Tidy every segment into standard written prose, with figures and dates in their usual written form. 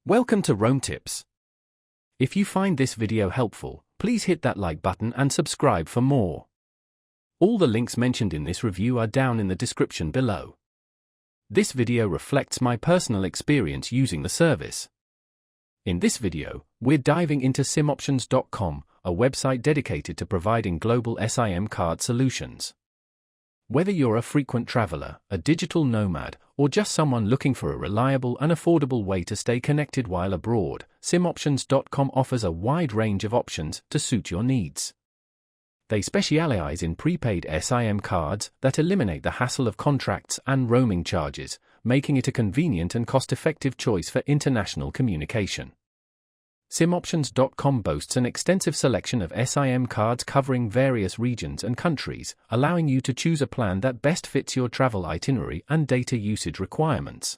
Welcome to Roam Tips. If you find this video helpful, please hit that like button and subscribe for more. All the links mentioned in this review are down in the description below. This video reflects my personal experience using the service. In this video, we're diving into SimOptions.com, a website dedicated to providing global SIM card solutions. Whether you're a frequent traveler, a digital nomad, or just someone looking for a reliable and affordable way to stay connected while abroad, SimOptions.com offers a wide range of options to suit your needs. They specialize in prepaid SIM cards that eliminate the hassle of contracts and roaming charges, making it a convenient and cost-effective choice for international communication. SimOptions.com boasts an extensive selection of SIM cards covering various regions and countries, allowing you to choose a plan that best fits your travel itinerary and data usage requirements.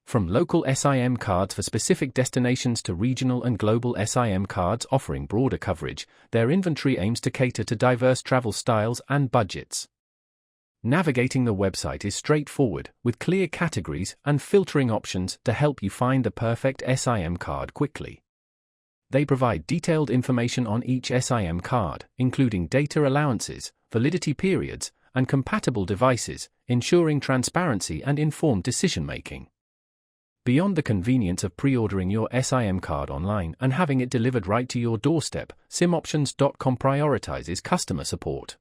From local SIM cards for specific destinations to regional and global SIM cards offering broader coverage, their inventory aims to cater to diverse travel styles and budgets. Navigating the website is straightforward, with clear categories and filtering options to help you find the perfect SIM card quickly. They provide detailed information on each SIM card, including data allowances, validity periods, and compatible devices, ensuring transparency and informed decision-making. Beyond the convenience of pre-ordering your SIM card online and having it delivered right to your doorstep, SimOptions.com prioritizes customer support.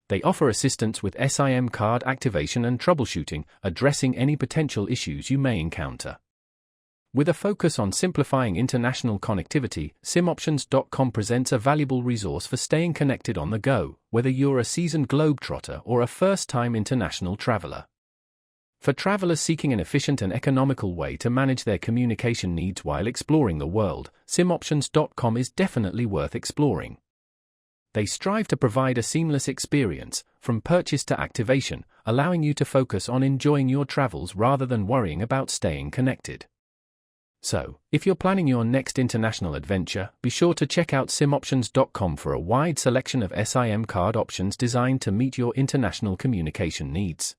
They offer assistance with SIM card activation and troubleshooting, addressing any potential issues you may encounter. With a focus on simplifying international connectivity, SimOptions.com presents a valuable resource for staying connected on the go, whether you're a seasoned globetrotter or a first-time international traveler. For travelers seeking an efficient and economical way to manage their communication needs while exploring the world, SimOptions.com is definitely worth exploring. They strive to provide a seamless experience, from purchase to activation, allowing you to focus on enjoying your travels rather than worrying about staying connected. So, if you're planning your next international adventure, be sure to check out SimOptions.com for a wide selection of SIM card options designed to meet your international communication needs.